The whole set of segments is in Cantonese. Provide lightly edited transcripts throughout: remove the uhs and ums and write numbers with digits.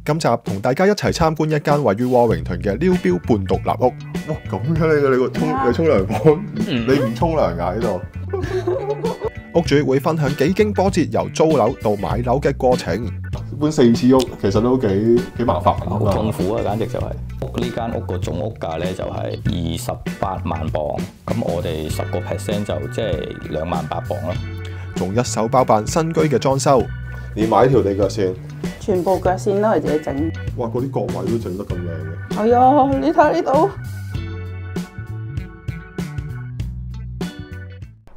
今集同大家一齊參觀一間位於 Warrington 嘅溜標半獨立屋。哇，咁嘅你個沖涼房，你唔沖涼㗎喺度？屋主會分享幾經波折，由租樓到買樓嘅過程。搬4次屋其實都幾麻煩，好痛苦啊！簡直就係呢間屋個總屋價咧就係28萬鎊，咁我哋10% 就即係2萬8鎊咯。仲一手包辦新居嘅裝修，連買條地腳線，全部腳線都係自己整。哇！嗰啲角位都整得咁靚嘅。係啊，你睇下呢度。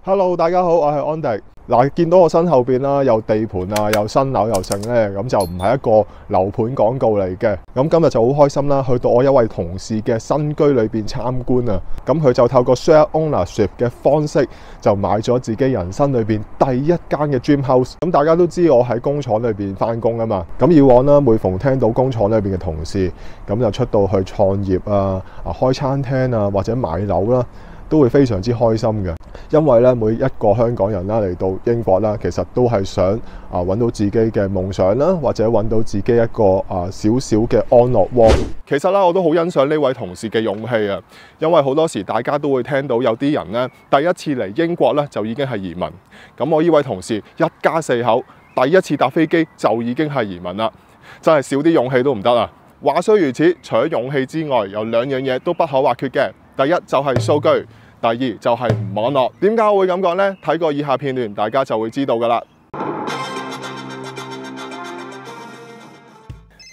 Hello， 大家好，我係安迪。嗱，見到我身後邊啦，有地盤啊，有新樓又剩咧，咁就唔係一個樓盤廣告嚟嘅。咁今日就好開心啦，去到我一位同事嘅新居裏邊參觀啊。咁佢就透過 share ownership 嘅方式，就買咗自己人生裏邊第一間嘅 dream house。咁大家都知我喺工廠裏邊翻工啊嘛。咁以往啦，每逢聽到工廠裏邊嘅同事咁就出到去創業啊、開餐廳啊或者買樓啦，都會非常之開心嘅。因為咧，每一個香港人啦嚟到英國啦，其實都係想揾到自己嘅夢想啦，或者揾到自己一個少少嘅安樂窩。其實啦，我都好欣賞呢位同事嘅勇氣啊，因為好多時大家都會聽到有啲人咧第一次嚟英國咧就已經係移民。咁我呢位同事一家4口第一次搭飛機就已經係移民啦，真係少啲勇氣都唔得啊！話雖如此，除咗勇氣之外，有2樣嘢都不可或缺嘅。第一就係數據。第二就係網絡。點解我會咁講呢？睇過以下片段，大家就會知道㗎啦。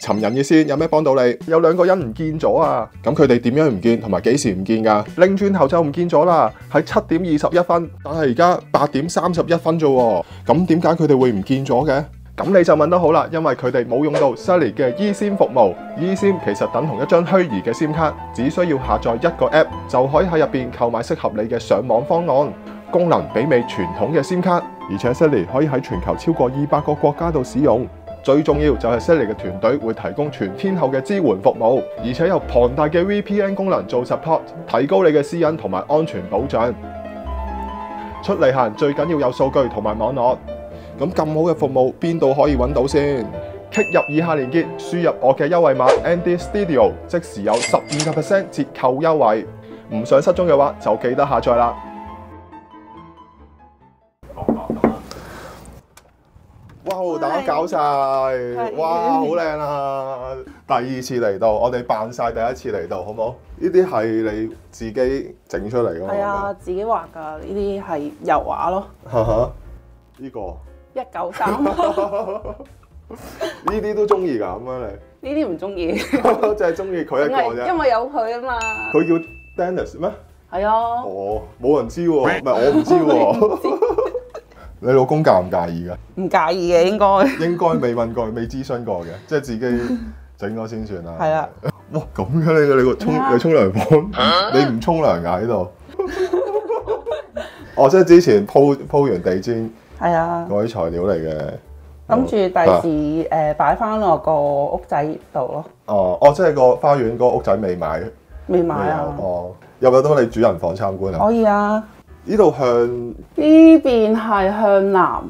尋人熱線有咩幫到你？有2個人唔見咗啊！咁佢哋點樣唔見，同埋幾時唔見㗎？擰轉頭就唔見咗啦，係7點21分，但係而家8點31分啫喎。咁點解佢哋會唔見咗嘅？咁你就問得好啦，因為佢哋冇用到 Sally 嘅 eSIM 服務。eSIM 其實等同一張虛擬嘅 SIM 卡，只需要下載1個 App 就可以喺入邊購買適合你嘅上網方案，功能媲美傳統嘅 SIM 卡，而且 Sally 可以喺全球超過200個國家度使用。最重要就係 Sally 嘅團隊會提供全天候嘅支援服務，而且有龐大嘅 VPN 功能做 support， 提高你嘅私隱同埋安全保障。出嚟行最緊要有數據同埋網絡。咁好嘅服務邊度可以揾到先？click 入以下連結，輸入我嘅優惠碼 Andy Studio， 即時有15% 折扣優惠。唔想失蹤嘅話，就記得下載啦。哇！大家搞晒，哇！好靚啊！第2次嚟到，我哋扮晒第1次嚟到，好唔好？呢啲係你自己整出嚟㗎嘛？係啊，自己畫㗎，呢啲係油畫咯。哈哈，呢個。193，呢啲都中意㗎，咁樣你？呢啲唔中意，就係中意佢一個啫。因為有佢啊嘛。佢叫 Dennis 咩？係啊。哦，冇人知喎，唔係我唔知喎。你老公介唔介意㗎？唔介意嘅應該。應該未問過，未諮詢過嘅，即係自己整咗先算啦。係啊。哇，咁嘅你個沖涼房，你唔沖涼㗎喺度？哦，即係之前鋪完地氈。係啊，嗰啲材料嚟嘅，諗住第時擺翻落個屋仔度咯。哦，即係個花園嗰個屋仔未買？未買啊！哦，入唔入到你主人房參觀啊？可以啊。呢度向呢邊係向南。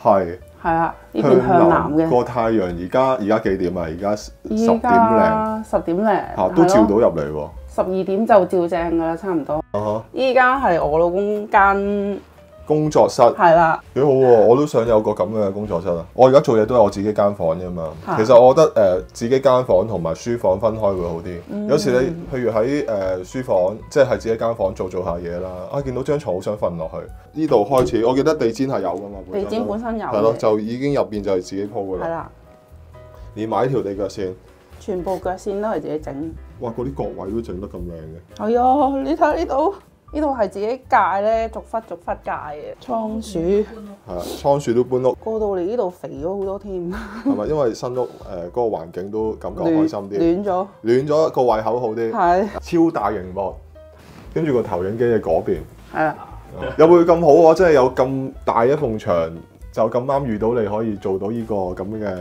係啊，呢邊向南嘅。個太陽而家幾點啊？而家10點零。10點零。嚇，都照到入嚟喎。12點就照正㗎啦，差唔多。依家係我老公間工作室係啦，幾好喎！我都想有個咁嘅工作室啊！我而家做嘢都係我自己間房啫嘛。其實我覺得自己間房同埋書房分開會好啲。有時你譬如喺書房，即係自己間房做下嘢啦。見到張床好想瞓落去。呢度開始，我記得地氈係有㗎嘛。地氈本身有。係咯，就已經入邊就係自己鋪㗎啦。係啦。連買條地腳線，全部腳線都係自己整。哇！嗰啲角位都整得咁靚嘅。係啊，你睇下呢度。呢度係自己界咧，逐忽界嘅倉鼠。係啊，倉鼠都搬屋。過到嚟呢度肥咗好多添。係咪因為新屋嗰個環境都感覺開心啲？暖咗個胃口好啲。係。超大螢幕，跟住個投影機喺嗰邊。係啊。有冇咁好啊？即係有咁大一埲牆，就咁啱遇到你可以做到呢個咁嘅，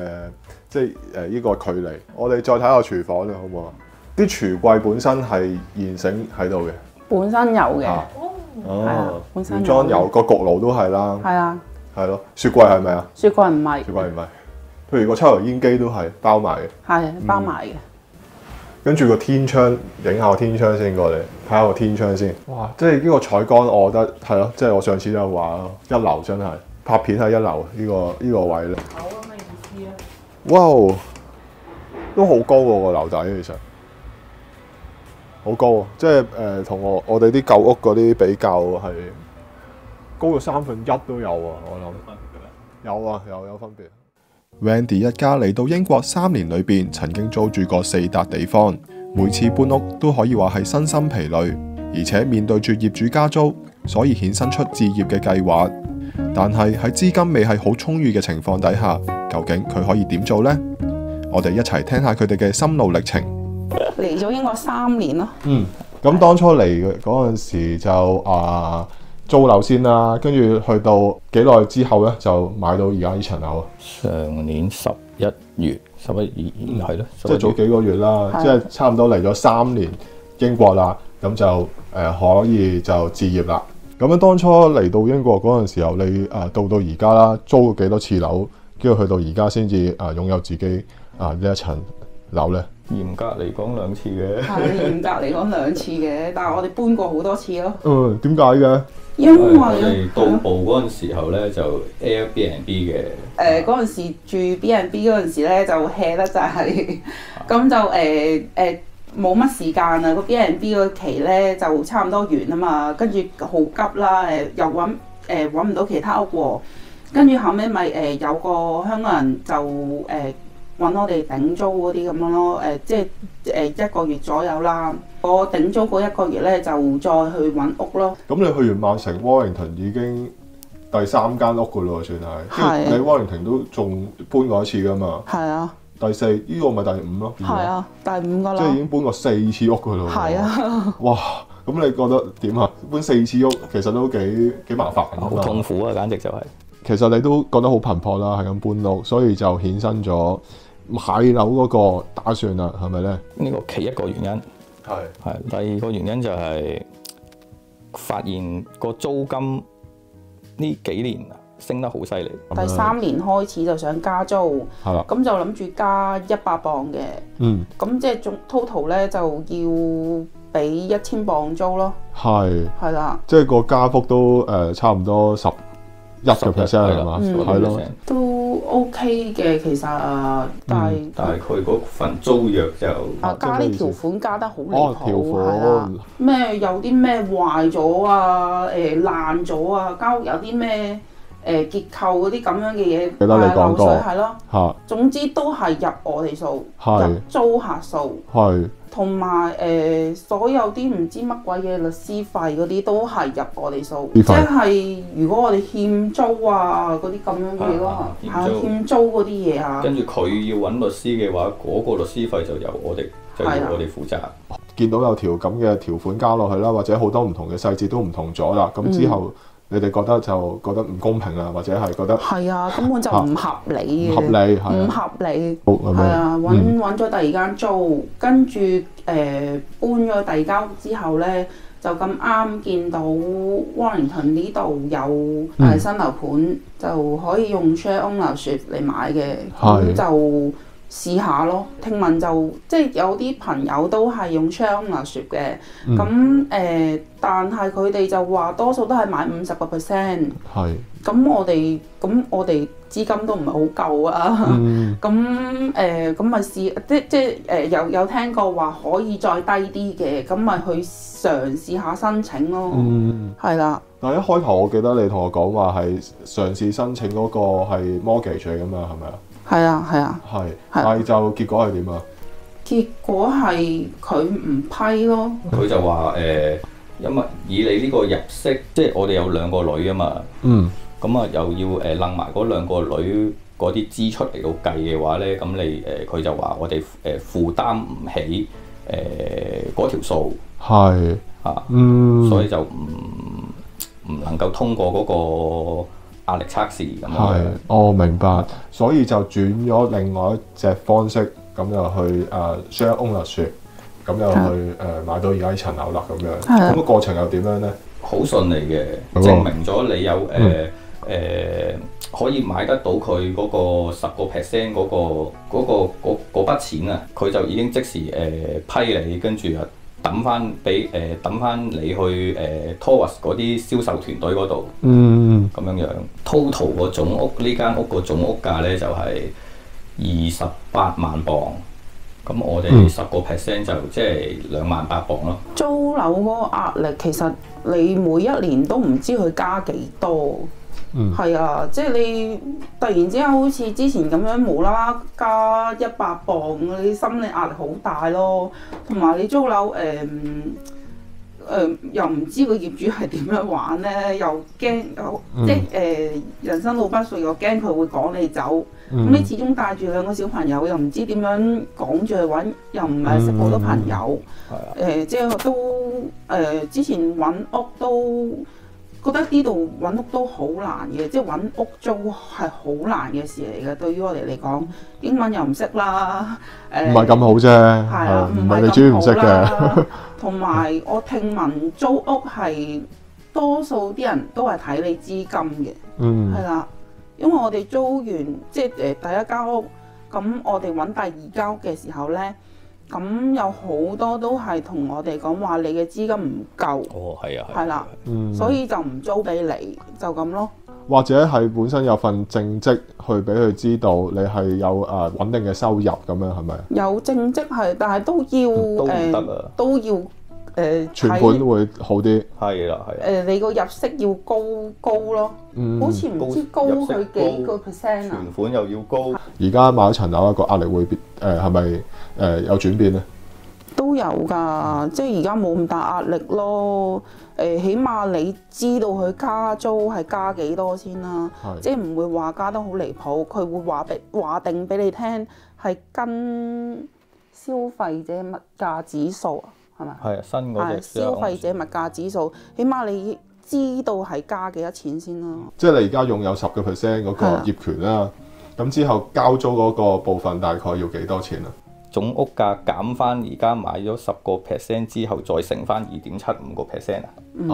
即係呢個距離。我哋再睇下廚房啦，好唔好啊？啲廚櫃本身係現成喺度嘅。本身有嘅，係啊，本身裝有個焗爐都係啦，係啊，係咯，雪櫃係咪啊？雪櫃唔係，雪櫃唔係，譬如個抽油煙機都係包埋嘅，係包埋嘅。跟住個天窗影下個天窗先過嚟，睇下個天窗先。哇！即係呢個採光，我覺得係咯，即係我上次都有話咯，一流真係拍片係一流呢個位咧。好啊，咩意思啊？哇！都好高喎個樓底，其實好高啊！即係同我哋啲舊屋嗰啲比較係高咗1/3都有啊！我諗有啊，有分別。Wendy 一家嚟到英國3年裏邊，曾經租住過4笪地方，每次搬屋都可以話係身心疲累，而且面對住業主加租，所以衍生出置業嘅計劃。但係喺資金未係好充裕嘅情況底下，究竟佢可以點做呢？我哋一齊聽下佢哋嘅心路歷程。嚟咗英國3年咯。咁當初嚟嘅嗰陣時就租樓先啦，跟住去到幾耐之後咧，就買到而家呢層樓。上年11月係咯，即係早幾個月啦，即係差唔多嚟咗3年英國啦，咁就可以就置業啦。咁樣當初嚟到英國嗰陣時候，你到而家啦，租過幾多次樓，跟住去到而家先至擁有自己呢一層樓咧？嚴格嚟講2次嘅。係嚴格嚟講2次嘅，但係我哋搬過好多次咯。點解嘅？因為我哋到步嗰陣時候咧就 Airbnb 嘅。嗰陣時住 B&B 嗰陣時咧就 hea 得就係，咁就冇乜時間啊！個 B&B 個期咧就差唔多完啊嘛，跟住好急啦，又揾唔到其他屋喎，跟住後尾咪有個香港人就揾我哋頂租嗰啲咁樣咯，即係1個月左右啦。我頂租嗰1個月咧就再去揾屋咯。咁你去完曼城 Wellington 已經第3間屋噶咯，算係。係。你 Wellington 都仲搬過一次噶嘛？係啊。第4呢個咪第5咯。係啊，第5個啦。即係已經搬過4次屋噶咯。係啊。哇！咁你覺得點啊？搬4次屋其實都幾麻煩。好痛苦啊！簡直就係。其實你都覺得好頻撲啦，係咁搬屋，所以就衍生咗買樓嗰個打算啦，係咪咧？呢個其一個原因。係。第二個原因就係發現個租金呢幾年升得好犀利。第3年開始就想加租，咁就諗住加100磅嘅。咁即係總 total 咧就要俾1000磅租咯。係啦。即係個加幅都差唔多11%係嘛？係咯。都 OK 嘅其實但係佢嗰份租約就加啲條款加得好離譜，條款咩有啲咩壞咗啊，爛咗啊，間屋有啲咩結構嗰啲咁樣嘅嘢，記得你講過係咯，總之都係入我哋數，入租客數，同埋所有啲唔知乜鬼嘅律師費嗰啲都係入我哋數，即係如果我哋欠租啊嗰啲咁樣嘅咯，欠租嗰啲嘢啊，跟住佢要揾律師嘅話，嗰個律師費就由我哋負責。見到有條咁嘅條款加落去啦，或者好多唔同嘅細節都唔同咗啦，咁之後你哋覺得唔公平啦，或者係覺得係啊，根本就唔合理嘅，唔合理，係啊，揾咗第二間租，跟住搬咗第二間屋之後咧，就咁啱見到 Wellington 呢度有新樓盤，就可以用 share ownership 嚟買嘅，咁就試下咯。聽聞就即係有啲朋友都係用 share ownership 嘅，咁但係佢哋就話多數都係買50%。係。咁我哋資金都唔係好夠啊。咁咪試即有聽過話可以再低啲嘅，咁咪去嘗試下申請咯。係啦。但係一開頭我記得你同我講話係嘗試申請嗰個係 mortgage 嚟㗎嘛，係咪啊？係啊，係啊。係。但係就結果係點啊？結果係佢唔批咯。佢就話因為以你呢個入息，即係我哋有2個女啊嘛。咁啊，又要擸埋嗰2個女嗰啲支出嚟到計嘅話咧，咁你佢就話我哋負擔唔起嗰條數。係。所以就唔能夠通過嗰個壓力測試咁樣。係，明白。所以就轉咗另外一隻方式，咁就去share ownership，咁又去買到而家呢層樓啦咁樣。咁個過程又點樣咧？好順利嘅，證明咗你有可以買得到佢嗰個10% 嗰筆錢啊，佢就已經即時批你，跟住啊抌翻你去Taurus 嗰啲銷售團隊嗰度，咁樣 total 個總屋呢間屋個總屋價咧就係28萬鎊。咁我哋10% 就即係28000鎊咯。租樓嗰個壓力其實你每一年都唔知佢加幾多。係啊，即係你突然之間好似之前咁樣無啦啦加100磅，你心理壓力好大咯。同埋你租樓又唔知個業主係點樣玩咧，又驚即係人生路不熟，又驚佢會趕你走。咁你始終帶住2個小朋友，又唔知點樣趕住去揾，又唔係識好多朋友。即係都之前揾屋都覺得呢度揾屋都好難嘅，即係揾屋租係好難嘅事嚟嘅。對於我哋嚟講，英文又唔識啦，唔係咁好啫，係啊，唔係你主要唔識嘅。同埋我聽聞租屋係多數啲人都係睇你資金嘅，係啦，因為我哋租完即係第一間屋，咁我哋揾第二間屋嘅時候咧。咁有好多都係同我哋講話，你嘅資金唔夠，係啦，所以就唔租俾你，就咁咯。或者係本身有份正職去俾佢知道你係有穩定嘅收入咁樣，係咪？有正職係，但係都要都要存款會好啲。係啦，係。你個入息要高咯，好似唔知高佢幾個 percent 啊？存款又要高。而家買一層樓一個壓力會係咪有轉變咧？都有㗎，即係而家冇咁大壓力咯。起碼你知道佢加租係加幾多先啦，即係唔會話加得好離譜。佢會話定俾你聽係跟消費者物價指數啊，係咪？係新嗰隻消費者物價指數，起碼你知道係加幾多錢先啦。即係你而家擁有10%嗰個業權啦，咁之後交租嗰個部分大概要幾多錢啊？總屋價減翻而家買咗10% 之後，再乘翻2.75%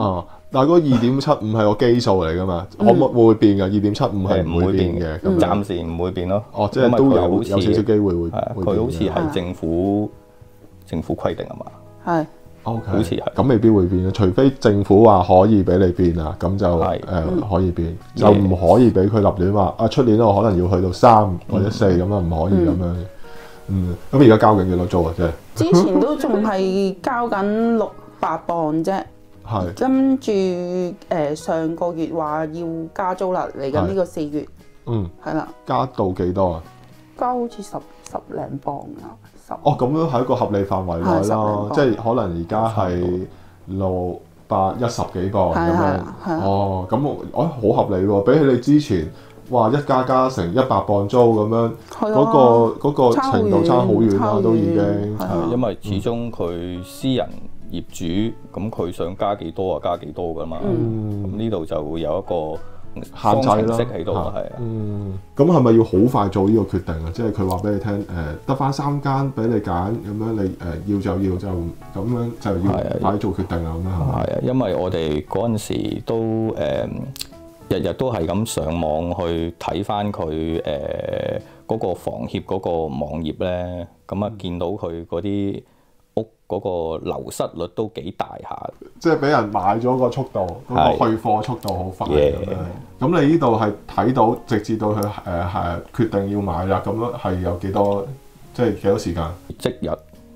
啊！但係嗰2.75係個基數嚟㗎嘛，會變㗎？2.75係唔會變嘅，咁暫時唔會變咯。即係都有少少機會會。佢好似係政府規定啊嘛。係。OK。好似係。咁未必會變，除非政府話可以俾你變啊，咁就可以變，就唔可以俾佢立亂話出年我可能要去到3或者4咁啊，唔可以咁樣。咁而家交緊幾多租啊？即係之前都仲係交緊600磅啫，係跟住上個月話要加租啦，嚟緊呢個4月，係啦，加到幾多啊？加好似十零磅啊咁樣喺一個合理範圍內啦，即係可能而家係610幾磅咁樣，咁好合理喎，比起你之前。哇！一加成100磅租咁樣，嗰個程度差好遠啦，都已經。因為始終佢私人業主，咁佢想加幾多啊？加幾多㗎嘛？咁呢度就會有一個限制啦，喺度係啊。咁係咪要好快做呢個決定啊？即係佢話俾你聽，得返3間俾你揀，咁樣你要就要就咁樣就要快做決定啦，咁樣係咪？係啊，因為我哋嗰陣時都日日都係咁上網去睇翻佢嗰個房協嗰個網頁咧，咁啊見到佢嗰啲屋嗰個流失率都幾大下，即係俾人買咗個速度，嗰個去貨速度好快咁樣。咁你呢度係睇到，直至到佢決定要買啦，咁樣係有幾多？即係幾多時間？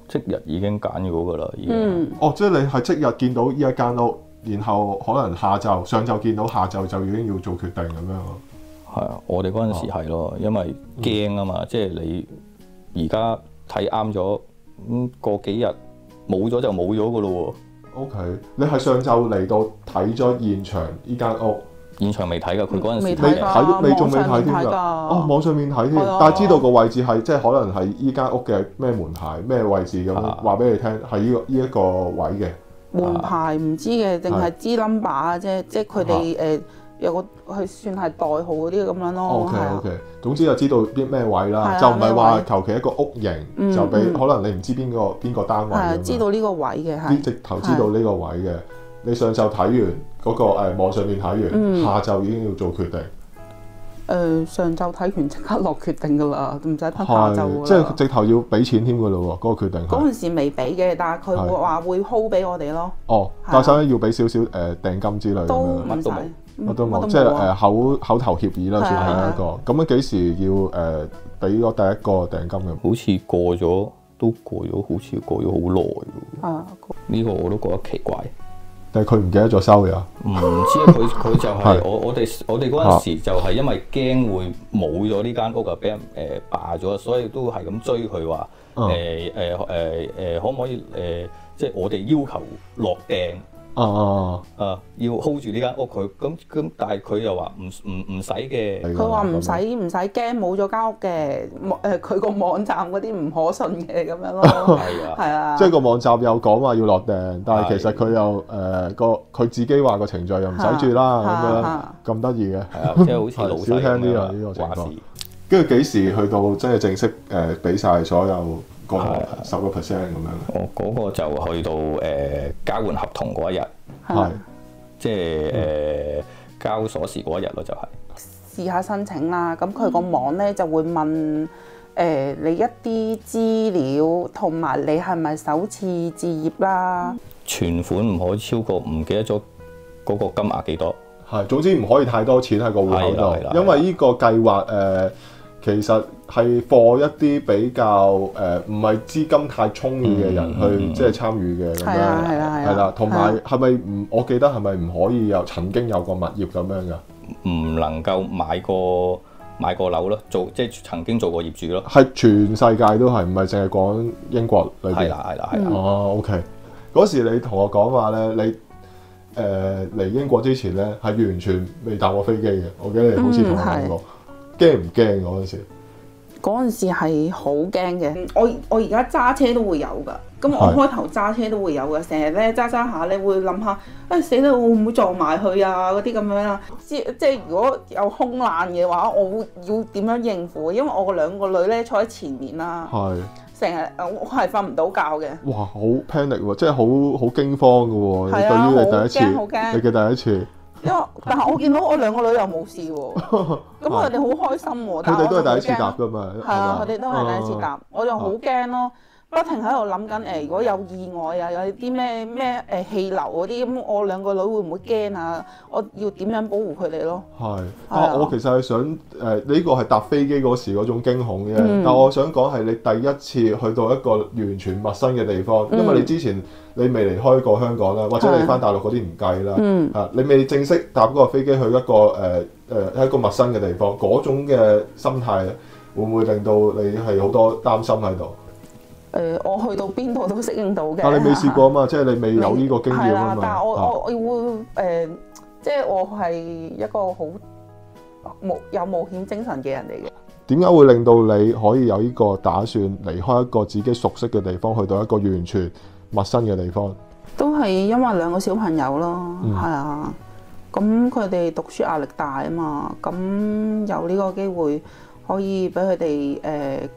即日已經揀咗㗎啦，已經。即係你係即日見到呢一間屋。然後可能上晝見到，下晝就已經要做決定咁樣咯。係啊，我哋嗰陣時係咯，因為驚啊嘛，即係你而家睇啱咗，過幾日冇咗就冇咗噶咯喎。OK，你係上晝嚟到睇咗現場呢間屋？現場未睇㗎，佢嗰陣時你仲未睇添㗎？網上面睇添，但係知道個位置係即係可能係呢間屋嘅咩門牌、咩位置咁樣話俾你聽，係呢一個位嘅。門牌唔知嘅，定係知 number 啊啫，即係佢哋有個佢算係代號嗰啲咁樣咯。OK， 總之就知道啲咩位啦，就唔係話求其一個屋型就俾可能你唔知邊個單位。係知道呢個位嘅，係直頭知道呢個位嘅。你上晝睇完嗰個網上面睇完，下晝已經要做決定。上晝睇完即刻落決定㗎啦，唔使等下晝㗎啦。即係直頭要俾錢添㗎咯喎，嗰個決定。嗰陣時未俾嘅，但係佢會話會 hold 俾我哋咯。哦，但係要俾少少訂金之類咁樣。都唔使，乜都冇，即係口頭協議啦，算係一個。咁樣幾時要俾咗第一個訂金嘅？好似過咗，好似過咗好耐喎。呢個我都覺得奇怪。但係佢唔記得咗收呀？唔知啊，佢就係我哋嗰陣時就係因為驚會冇咗呢間屋啊，俾人霸咗，所以都係咁追佢話可唔可以即係我哋要求落訂。要 hold 住呢間屋佢咁，但係佢又話唔使嘅。佢話唔使驚冇咗間屋嘅，佢個網站嗰啲唔可信嘅咁樣咯。係啊，即係個網站有講話要落訂，但係其實佢又佢自己話個程序又唔使住啦，咁得意嘅。係啊，即係好似老細少聽啲啊呢個情況。跟住幾時去到即係正式俾晒所有個10% 咁樣？嗰個就去到交換合同嗰一日，即係交鎖匙嗰一日咯，就係試下申請啦。咁佢個網咧就會問你一啲資料，同埋你係咪首次置業啦？存款唔可以超過，唔記得咗嗰個金額幾多？係，總之唔可以太多錢喺個戶口度，因為呢個計劃其實係幫一啲比較唔係資金太充裕嘅人去即係參與嘅咁樣，係啦，同埋係咪唔？我記得係咪唔可以曾經有個物業咁樣㗎？唔能夠買個樓咯，即係曾經做過業主咯。係全世界都係，唔係淨係講英國裏邊。係啦。哦，OK。嗰時你同我講話咧，你嚟英國之前咧係完全未搭過飛機嘅，我記得你好似同我講過。驚唔驚嗰陣時？嗰陣時係好驚嘅。我而家揸車都會有㗎。咁我開頭揸車都會有㗎，成日咧揸下咧會諗下，死啦！我會唔會撞埋去啊？嗰啲咁樣啦。即係如果有空難嘅話，我會要點樣應付？因為我兩個女咧坐喺前面啦，成日我係瞓唔到覺嘅。哇！好 panic 喎，即係好驚慌㗎喎。對於你第一次，你嘅第一次。但係我見到我兩個女又冇事喎，咁佢哋好開心喎。佢哋都係第一次搭㗎嘛。係啊，佢哋都係第一次搭，我就好驚咯，不停喺度諗緊如果有意外啊，有啲咩氣流嗰啲，咁我兩個女會唔會驚啊？我要點樣保護佢哋咯？我其實係想呢個係搭飛機嗰時嗰種驚恐嘅，但我想講係你第一次去到一個完全陌生嘅地方，因為你之前你未離開過香港啦，或者你翻大陸嗰啲唔計啦，你未正式搭嗰個飛機去一個陌生嘅地方，嗰種嘅心態會唔會令到你係好多擔心喺度？我去到邊度都適應到嘅。但係你未試過啊嘛，即係你未有呢個經驗啊嘛。但係我會即係我係一個好有冒險精神嘅人嚟嘅。點解會令到你可以有呢個打算離開一個自己熟悉嘅地方，去到一個完全陌生嘅地方？都係因為兩個小朋友咯，係啊。咁佢哋讀書壓力大啊嘛，咁有呢個機會可以俾佢哋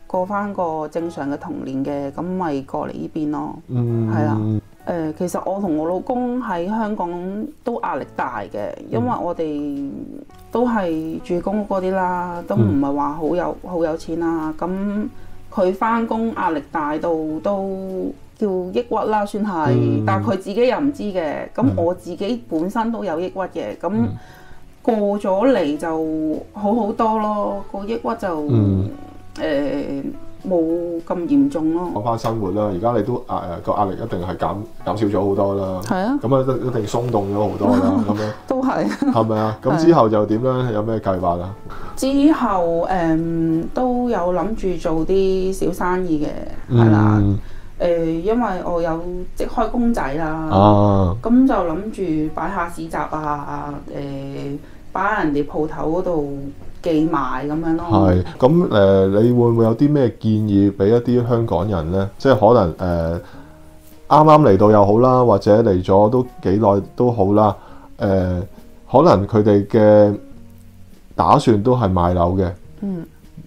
過翻個正常嘅童年嘅，咁咪過嚟呢邊咯。係啦。其實我同我老公喺香港都壓力大嘅，因為我哋都係住公屋嗰啲啦，都唔係話好有錢啦。咁佢翻工壓力大到都叫抑鬱啦，算係。但係佢自己又唔知嘅。咁我自己本身都有抑鬱嘅，咁過咗嚟就好好多咯。個抑鬱就冇咁嚴重咯。講翻生活啦，而家你都個壓力一定係減少咗好多啦。係啊。咁啊一定鬆動咗好多啦。咁樣都係。係咪啊？咁之後就點樣？有咩計劃啊？之後都有諗住做啲小生意嘅，係啦。因為我有即開公仔啦。咁就諗住擺下市集啊，擺喺人哋鋪頭嗰度寄賣咁樣咯。係，咁你會唔會有啲咩建議俾一啲香港人呢？即係可能啱啱嚟到又好啦，或者嚟咗都幾耐都好啦。可能佢哋嘅打算都係買樓嘅。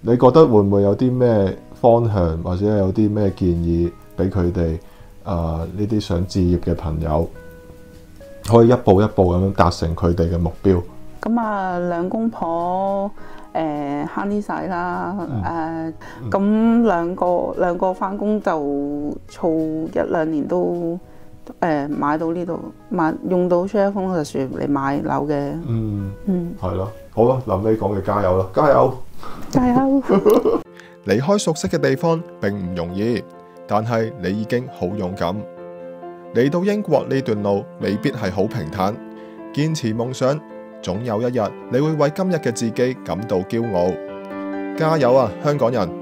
你覺得會唔會有啲咩方向，或者有啲咩建議俾佢哋呢啲想置業嘅朋友？可以一步一步咁樣達成佢哋嘅目標。咁啊，兩公婆慳啲使啦，咁兩個返工就儲1-2年都買到呢度，用到 share phone 就算嚟買樓嘅。係咯，好啦，臨尾講嘅加油啦，加油！加油！離開熟悉嘅地方並唔容易，但係你已經好勇敢。嚟到英國呢段路未必係好平坦，堅持夢想，總有一日你會為今日嘅自己感到驕傲。加油啊，香港人！